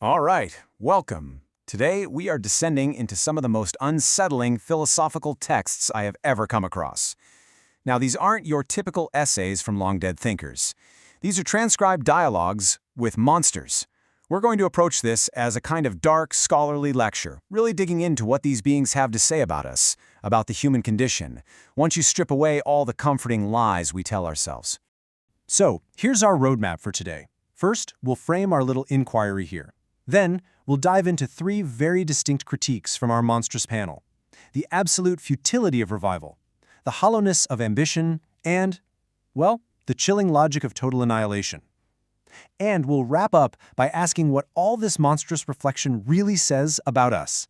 All right, welcome. Today we are descending into some of the most unsettling philosophical texts I have ever come across. Now, these aren't your typical essays from long-dead thinkers. These are transcribed dialogues with monsters. We're going to approach this as a kind of dark, scholarly lecture, really digging into what these beings have to say about us, about the human condition, once you strip away all the comforting lies we tell ourselves. So, here's our roadmap for today. First, we'll frame our little inquiry here. Then, we'll dive into three very distinct critiques from our monstrous panel: the absolute futility of revival, the hollowness of ambition, and, well, the chilling logic of total annihilation. And we'll wrap up by asking what all this monstrous reflection really says about us.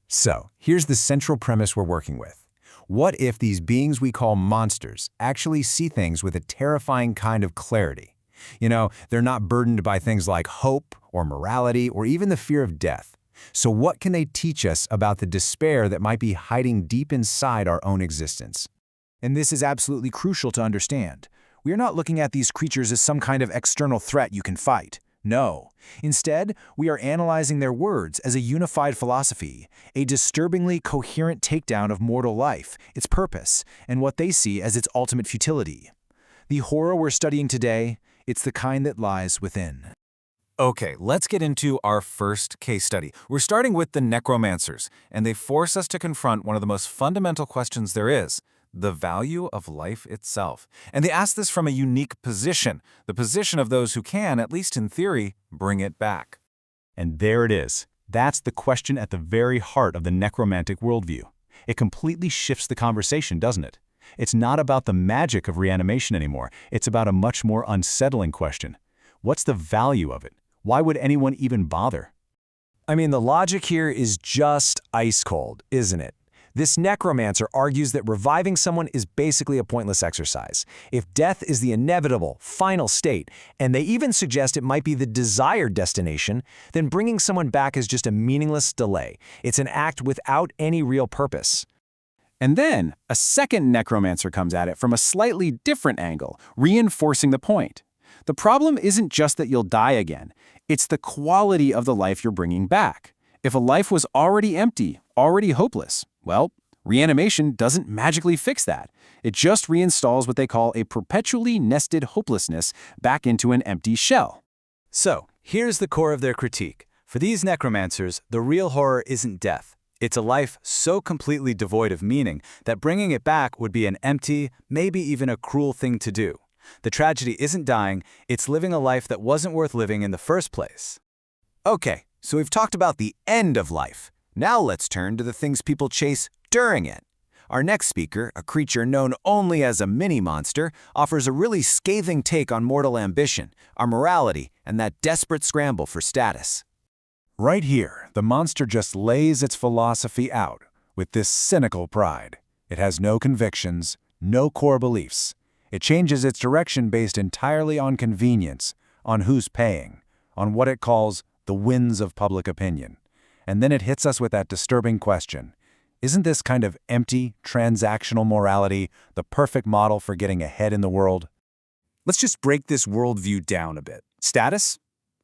So, here's the central premise we're working with. What if these beings we call monsters actually see things with a terrifying kind of clarity? You know, they're not burdened by things like hope or morality or even the fear of death. So what can they teach us about the despair that might be hiding deep inside our own existence? And this is absolutely crucial to understand. We are not looking at these creatures as some kind of external threat you can fight. No. Instead, we are analyzing their words as a unified philosophy, a disturbingly coherent takedown of mortal life, its purpose, and what they see as its ultimate futility. The horror we're studying today, it's the kind that lies within. Okay, let's get into our first case study. We're starting with the necromancers, and they force us to confront one of the most fundamental questions there is: the value of life itself. And they ask this from a unique position, the position of those who can, at least in theory, bring it back. And there it is. That's the question at the very heart of the necromantic worldview. It completely shifts the conversation, doesn't it? It's not about the magic of reanimation anymore. It's about a much more unsettling question. What's the value of it? Why would anyone even bother? I mean, the logic here is just ice cold, isn't it? This necromancer argues that reviving someone is basically a pointless exercise. If death is the inevitable, final state, and they even suggest it might be the desired destination, then bringing someone back is just a meaningless delay. It's an act without any real purpose. And then, a second necromancer comes at it from a slightly different angle, reinforcing the point. The problem isn't just that you'll die again. It's the quality of the life you're bringing back. If a life was already empty, already hopeless, well, reanimation doesn't magically fix that. It just reinstalls what they call a perpetually nested hopelessness back into an empty shell. So, here's the core of their critique. For these necromancers, the real horror isn't death. It's a life so completely devoid of meaning that bringing it back would be an empty, maybe even a cruel thing to do. The tragedy isn't dying, it's living a life that wasn't worth living in the first place. Okay, so we've talked about the end of life. Now let's turn to the things people chase during it. Our next speaker, a creature known only as a mini-monster, offers a really scathing take on mortal ambition, our morality, and that desperate scramble for status. Right here, the monster just lays its philosophy out with this cynical pride. It has no convictions, no core beliefs. It changes its direction based entirely on convenience, on who's paying, on what it calls the winds of public opinion. And then it hits us with that disturbing question. Isn't this kind of empty, transactional morality the perfect model for getting ahead in the world? Let's just break this worldview down a bit. Status?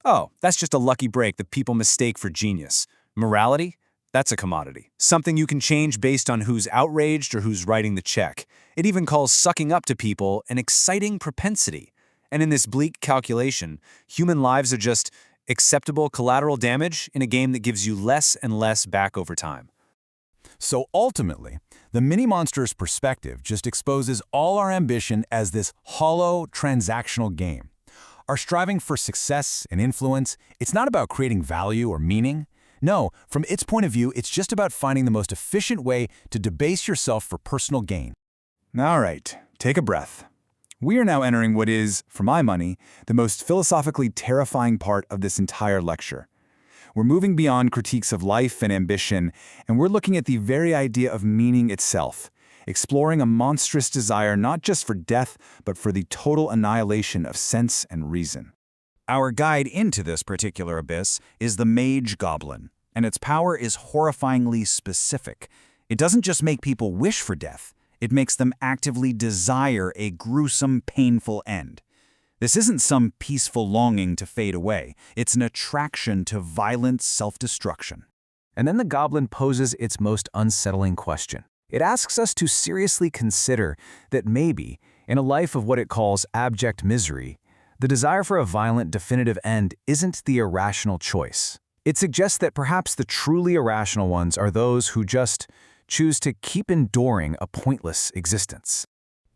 Oh, that's just a lucky break that people mistake for genius. Morality? That's a commodity. Something you can change based on who's outraged or who's writing the check. It even calls sucking up to people an exciting propensity. And in this bleak calculation, human lives are just acceptable collateral damage in a game that gives you less and less back over time. So ultimately, the mini-monster's perspective just exposes all our ambition as this hollow, transactional game. Our striving for success and influence, it's not about creating value or meaning. No, from its point of view, it's just about finding the most efficient way to debase yourself for personal gain. All right, take a breath. We are now entering what is, for my money, the most philosophically terrifying part of this entire lecture. We're moving beyond critiques of life and ambition, and we're looking at the very idea of meaning itself, exploring a monstrous desire not just for death, but for the total annihilation of sense and reason. Our guide into this particular abyss is the Mage Goblin, and its power is horrifyingly specific. It doesn't just make people wish for death, it makes them actively desire a gruesome, painful end. This isn't some peaceful longing to fade away. It's an attraction to violent self-destruction. And then the goblin poses its most unsettling question. It asks us to seriously consider that maybe, in a life of what it calls abject misery, the desire for a violent, definitive end isn't the irrational choice. It suggests that perhaps the truly irrational ones are those who just choose to keep enduring a pointless existence.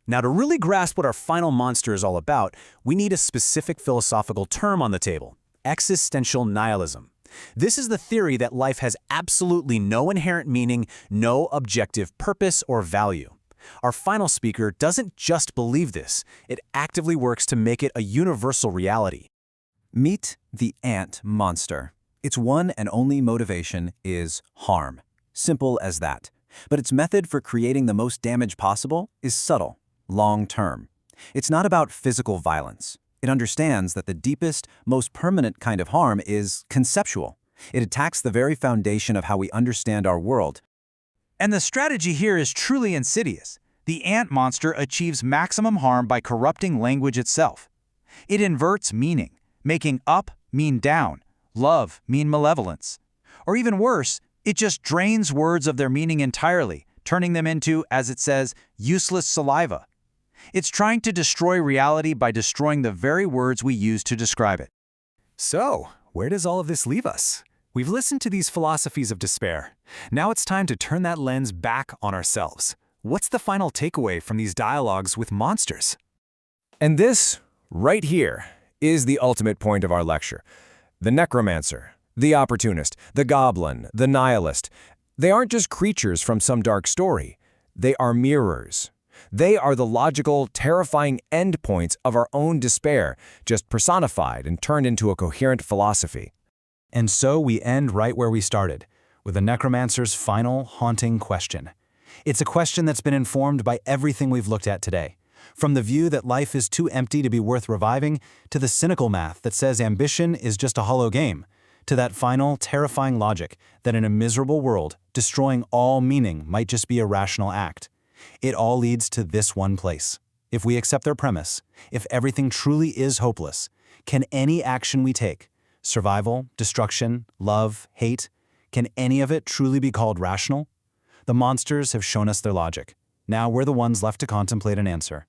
Now, to really grasp what our final monster is all about, we need a specific philosophical term on the table: existential nihilism. This is the theory that life has absolutely no inherent meaning, no objective purpose or value. Our final speaker doesn't just believe this, it actively works to make it a universal reality. Meet the ant monster. Its one and only motivation is harm. Simple as that. But its method for creating the most damage possible is subtle, long-term. It's not about physical violence. It understands that the deepest, most permanent kind of harm is conceptual. It attacks the very foundation of how we understand our world. And the strategy here is truly insidious. The ant monster achieves maximum harm by corrupting language itself. It inverts meaning, making up mean down, love mean malevolence. Or even worse, it just drains words of their meaning entirely, turning them into, as it says, useless saliva. It's trying to destroy reality by destroying the very words we use to describe it. So, where does all of this leave us? We've listened to these philosophies of despair. Now it's time to turn that lens back on ourselves. What's the final takeaway from these dialogues with monsters? And this, right here, is the ultimate point of our lecture. The necromancer, the opportunist, the goblin, the nihilist. They aren't just creatures from some dark story. They are mirrors. They are the logical, terrifying endpoints of our own despair, just personified and turned into a coherent philosophy. And so we end right where we started, with the necromancer's final, haunting question. It's a question that's been informed by everything we've looked at today. From the view that life is too empty to be worth reviving, to the cynical math that says ambition is just a hollow game, to that final, terrifying logic that in a miserable world, destroying all meaning might just be a rational act. It all leads to this one place. If we accept their premise, if everything truly is hopeless, can any action we take, survival, destruction, love, hate, can any of it truly be called rational? The monsters have shown us their logic. Now we're the ones left to contemplate and answer.